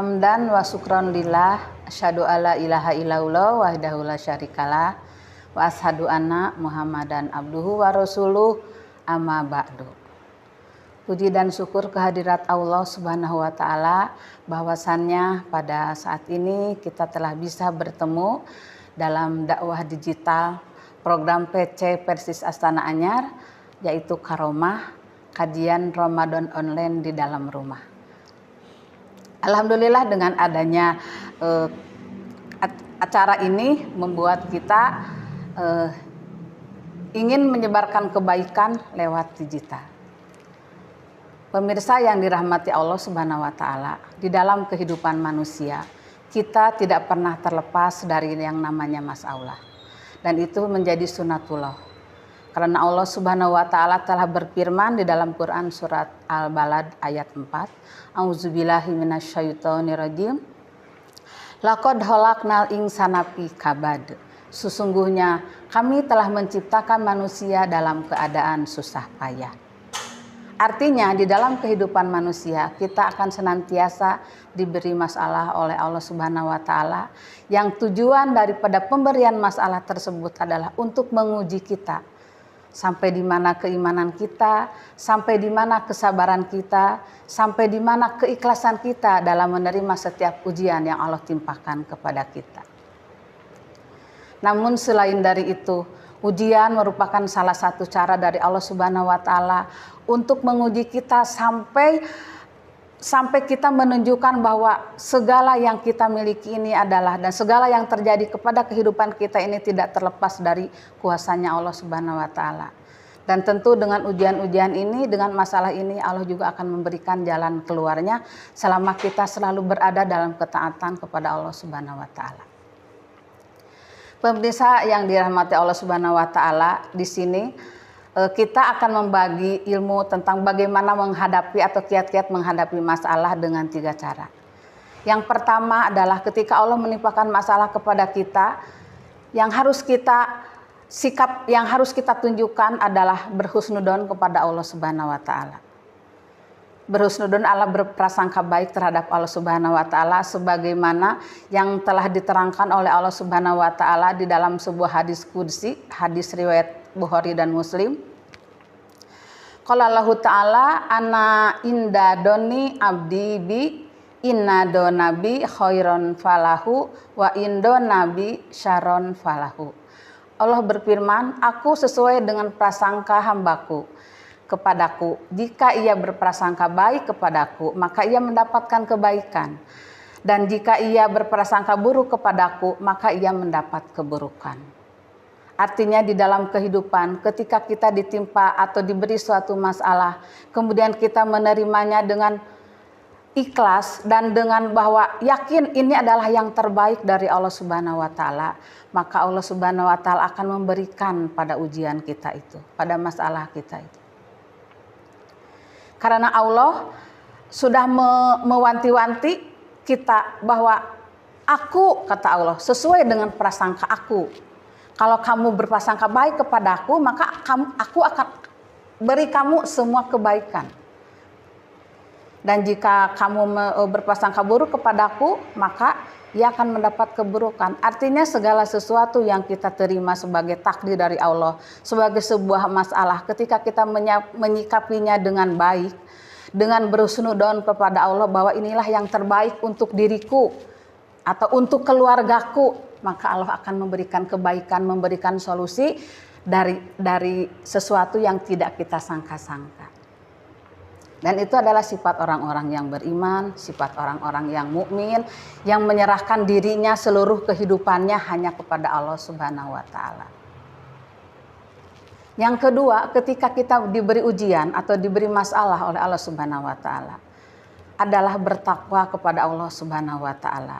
Hamdan wa syukron lillah, asyhadu alla ilaha illallah wahdahu la syarikalah, wa asyhadu anna Muhammadan abduhu wa rasuluh, amma ba'du. Puji dan syukur kehadirat Allah Subhanahu wa taala bahwasannya pada saat ini kita telah bisa bertemu dalam dakwah digital program PC Persis Astana Anyar, yaitu Karomah, kajian Ramadan online di dalam rumah. Alhamdulillah dengan adanya acara ini membuat kita ingin menyebarkan kebaikan lewat digital. Pemirsa yang dirahmati Allah Subhanahu wa taala, di dalam kehidupan manusia kita tidak pernah terlepas dari yang namanya masalah. Dan itu menjadi sunatullah. Karena Allah Subhanahu wa taala telah berfirman di dalam Quran surat Al-Balad ayat 4, A'udzubillahi minasyaitonirrajim. Laqad khalaqnal insana fi kabad. Sesungguhnya kami telah menciptakan manusia dalam keadaan susah payah. Artinya di dalam kehidupan manusia kita akan senantiasa diberi masalah oleh Allah Subhanahu wa taala, yang tujuan daripada pemberian masalah tersebut adalah untuk menguji kita. Sampai di mana keimanan kita, sampai di mana kesabaran kita, sampai di mana keikhlasan kita dalam menerima setiap ujian yang Allah timpakan kepada kita. Namun selain dari itu, ujian merupakan salah satu cara dari Allah Subhanahu wa taala untuk menguji kita sampai kita menunjukkan bahwa segala yang kita miliki ini adalah, dan segala yang terjadi kepada kehidupan kita ini tidak terlepas dari kuasanya Allah Subhanahu wa taala. Dan tentu dengan ujian-ujian ini, dengan masalah ini, Allah juga akan memberikan jalan keluarnya selama kita selalu berada dalam ketaatan kepada Allah Subhanahu wa taala. Pemirsa yang dirahmati Allah Subhanahu wa taala, di sini kita akan membagi ilmu tentang bagaimana menghadapi atau kiat-kiat menghadapi masalah dengan 3 cara. Yang pertama adalah ketika Allah menimpakan masalah kepada kita, yang harus kita sikap yang harus kita tunjukkan adalah berhusnudon kepada Allah Subhanahu wa taala. Berhusnudon adalah berprasangka baik terhadap Allah Subhanahu wa taala sebagaimana yang telah diterangkan oleh Allah Subhanahu wa taala di dalam sebuah hadis qudsi, hadis riwayat Bukhari dan Muslim. Qala Allahu ta'ala, ana inda doni abdi bi inna do nabi khairon falahu wa indo nabi syaron falahu. Allah berfirman, aku sesuai dengan prasangka hambaku kepadaku. Jika ia berprasangka baik kepadaku, maka ia mendapatkan kebaikan. Dan jika ia berprasangka buruk kepadaku, maka ia mendapat keburukan. Artinya di dalam kehidupan ketika kita ditimpa atau diberi suatu masalah, kemudian kita menerimanya dengan ikhlas dan dengan bahwa yakin ini adalah yang terbaik dari Allah Subhanahu wa taala, maka Allah Subhanahu wa taala akan memberikan pada ujian kita itu, pada masalah kita itu. Karena Allah sudah mewanti-wanti kita bahwa aku, kata Allah, sesuai dengan prasangka aku. Kalau kamu berprasangka baik kepadaku, maka aku akan beri kamu semua kebaikan. Dan jika kamu berprasangka buruk kepadaku, maka ia akan mendapat keburukan. Artinya segala sesuatu yang kita terima sebagai takdir dari Allah, sebagai sebuah masalah, ketika kita menyikapinya dengan baik, dengan berhusnudon kepada Allah bahwa inilah yang terbaik untuk diriku atau untuk keluargaku, maka Allah akan memberikan kebaikan, memberikan solusi dari sesuatu yang tidak kita sangka-sangka. Dan itu adalah sifat orang-orang yang beriman, sifat orang-orang yang mukmin, yang menyerahkan dirinya seluruh kehidupannya hanya kepada Allah Subhanahu wa taala. Yang kedua, ketika kita diberi ujian atau diberi masalah oleh Allah Subhanahu wa taala, adalah bertakwa kepada Allah Subhanahu wa taala.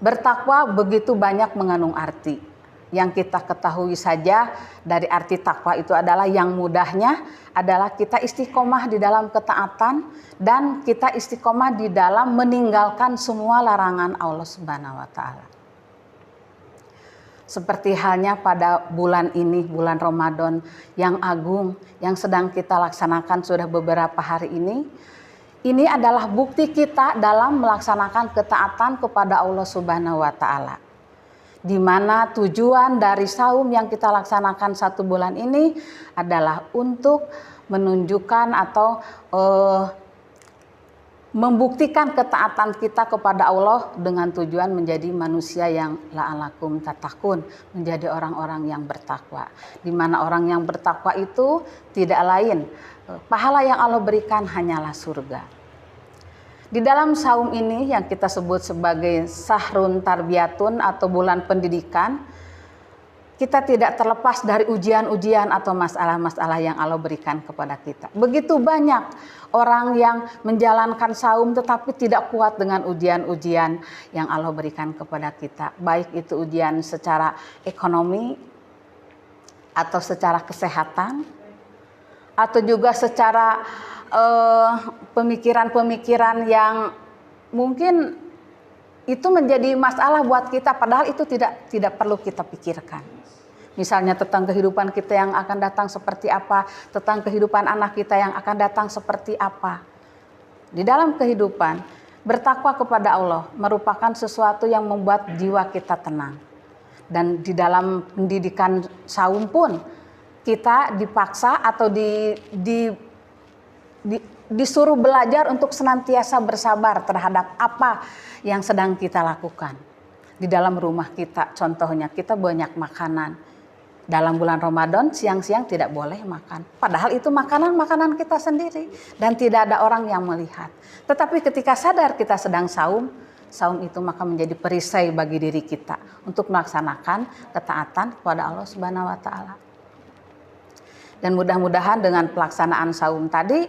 Bertakwa begitu banyak mengandung arti. Yang kita ketahui saja dari arti takwa itu adalah yang mudahnya adalah kita istiqomah di dalam ketaatan dan kita istiqomah di dalam meninggalkan semua larangan Allah Subhanahu wa taala. Seperti halnya pada bulan ini, bulan Ramadan yang agung yang sedang kita laksanakan sudah beberapa hari ini, Ini adalah bukti kita dalam melaksanakan ketaatan kepada Allah Subhanahu wa taala. Di mana tujuan dari saum yang kita laksanakan 1 bulan ini adalah untuk menunjukkan atau membuktikan ketaatan kita kepada Allah dengan tujuan menjadi manusia yang la'alakum tattaqun, menjadi orang-orang yang bertakwa. Di mana orang yang bertakwa itu tidak lain, pahala yang Allah berikan hanyalah surga. Di dalam saum ini yang kita sebut sebagai Sahrun Tarbiyatun atau bulan pendidikan, kita tidak terlepas dari ujian-ujian atau masalah-masalah yang Allah berikan kepada kita. Begitu banyak orang yang menjalankan saum tetapi tidak kuat dengan ujian-ujian yang Allah berikan kepada kita. Baik itu ujian secara ekonomi atau secara kesehatan atau juga secara pemikiran-pemikiran yang mungkin itu menjadi masalah buat kita, padahal itu tidak perlu kita pikirkan. Misalnya tentang kehidupan kita yang akan datang seperti apa, tentang kehidupan anak kita yang akan datang seperti apa. Di dalam kehidupan, bertakwa kepada Allah merupakan sesuatu yang membuat jiwa kita tenang. Dan di dalam pendidikan saum pun kita dipaksa atau disuruh belajar untuk senantiasa bersabar terhadap apa yang sedang kita lakukan. Di dalam rumah kita, contohnya kita banyak makanan. Dalam bulan Ramadan siang-siang tidak boleh makan. Padahal itu makanan kita sendiri dan tidak ada orang yang melihat. Tetapi ketika sadar kita sedang saum itu maka menjadi perisai bagi diri kita untuk melaksanakan ketaatan kepada Allah Subhanahu wa taala. Dan mudah-mudahan dengan pelaksanaan saum tadi,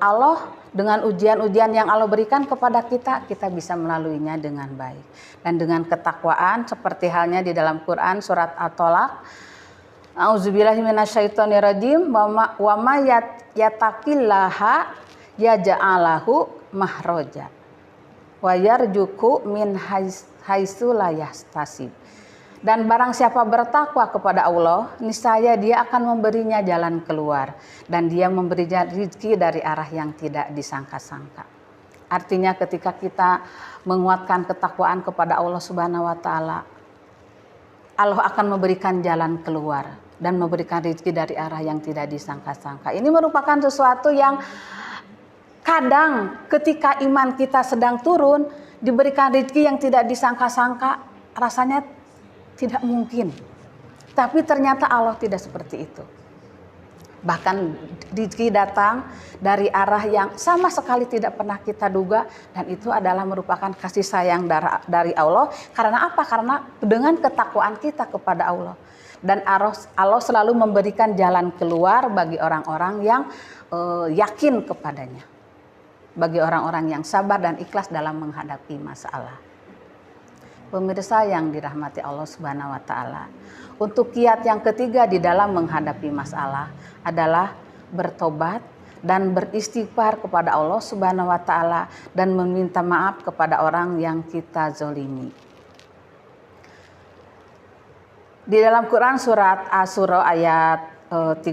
Allah dengan ujian-ujian yang Allah berikan kepada kita, kita bisa melaluinya dengan baik. Dan dengan ketakwaan seperti halnya di dalam Quran surat At-Tolaq, A'udzubillahi minasyaitonirrajim, wa ma yattaqillaha yaj'alahu mahroja wa yarjuku min haitsu la yahtasib. Dan barang siapa bertakwa kepada Allah, niscaya dia akan memberinya jalan keluar. Dan dia memberinya rezeki dari arah yang tidak disangka-sangka. Artinya ketika kita menguatkan ketakwaan kepada Allah Subhanahu wa taala, Allah akan memberikan jalan keluar dan memberikan rezeki dari arah yang tidak disangka-sangka. Ini merupakan sesuatu yang kadang ketika iman kita sedang turun, diberikan rezeki yang tidak disangka-sangka, rasanya tidak mungkin. Tapi ternyata Allah tidak seperti itu. Bahkan rezeki datang dari arah yang sama sekali tidak pernah kita duga, dan itu adalah merupakan kasih sayang dari Allah. Karena apa? Karena dengan ketakwaan kita kepada Allah. Dan Allah selalu memberikan jalan keluar bagi orang-orang yang yakin kepadanya. Bagi orang-orang yang sabar dan ikhlas dalam menghadapi masalah. Pemirsa yang dirahmati Allah Subhanahu wa taala, untuk kiat yang ketiga di dalam menghadapi masalah adalah bertobat dan beristighfar kepada Allah Subhanahu wa taala dan meminta maaf kepada orang yang kita zolimi. Di dalam Quran surat Asy-Syura ayat 30,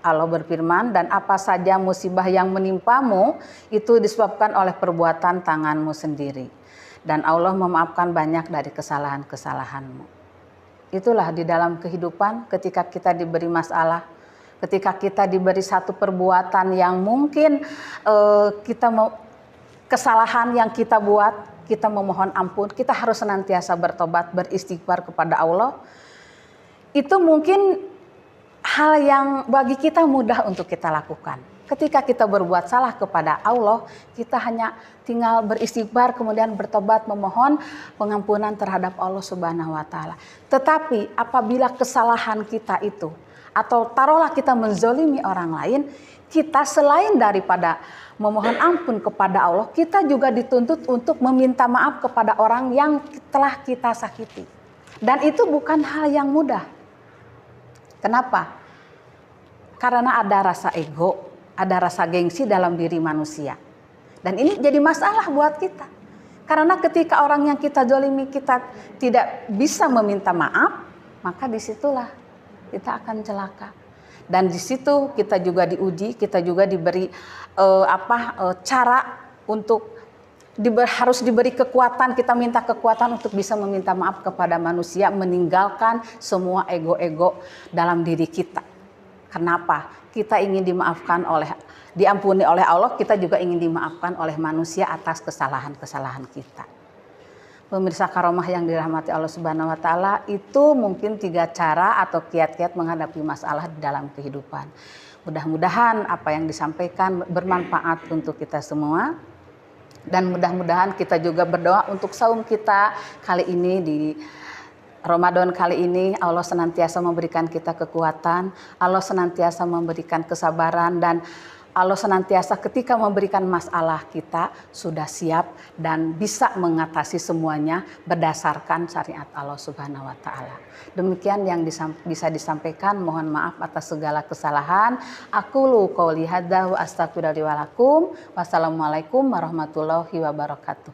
Allah berfirman, dan apa saja musibah yang menimpamu itu disebabkan oleh perbuatan tanganmu sendiri. Dan Allah memaafkan banyak dari kesalahan-kesalahanmu. Itulah di dalam kehidupan ketika kita diberi masalah, ketika kita diberi satu perbuatan yang mungkin kesalahan yang kita buat, kita memohon ampun, kita harus senantiasa bertobat, beristighfar kepada Allah. Itu mungkin hal yang bagi kita mudah untuk kita lakukan. Ketika kita berbuat salah kepada Allah, kita hanya tinggal beristighfar, kemudian bertobat, memohon pengampunan terhadap Allah Subhanahu wa taala. Tetapi apabila kesalahan kita itu, atau taruhlah kita menzolimi orang lain, kita selain daripada memohon ampun kepada Allah, kita juga dituntut untuk meminta maaf kepada orang yang telah kita sakiti. Dan itu bukan hal yang mudah. Kenapa? Karena ada rasa ego, ada rasa gengsi dalam diri manusia. Dan ini jadi masalah buat kita. Karena ketika orang yang kita zalimi kita tidak bisa meminta maaf, maka disitulah kita akan celaka. Dan di situ kita juga diuji, kita juga diberi cara untuk harus diberi kekuatan, kita minta kekuatan untuk bisa meminta maaf kepada manusia, meninggalkan semua ego-ego dalam diri kita. Kenapa? Kita ingin diampuni oleh Allah, kita juga ingin dimaafkan oleh manusia atas kesalahan-kesalahan kita. Pemirsa karomah yang dirahmati Allah Subhanahu wa taala, itu mungkin 3 cara atau kiat-kiat menghadapi masalah di dalam kehidupan. Mudah-mudahan apa yang disampaikan bermanfaat untuk kita semua. Dan mudah-mudahan kita juga berdoa untuk saum kita kali ini di Ramadan kali ini. Allah senantiasa memberikan kita kekuatan, Allah senantiasa memberikan kesabaran, dan Allah senantiasa ketika memberikan masalah kita sudah siap dan bisa mengatasi semuanya berdasarkan syariat Allah Subhanahu wa taala. Demikian yang bisa disampaikan. Mohon maaf atas segala kesalahan. Aqulu qouli hadza wa astaghfirullahi wa lakum. Wassalamualaikum warahmatullahi wabarakatuh.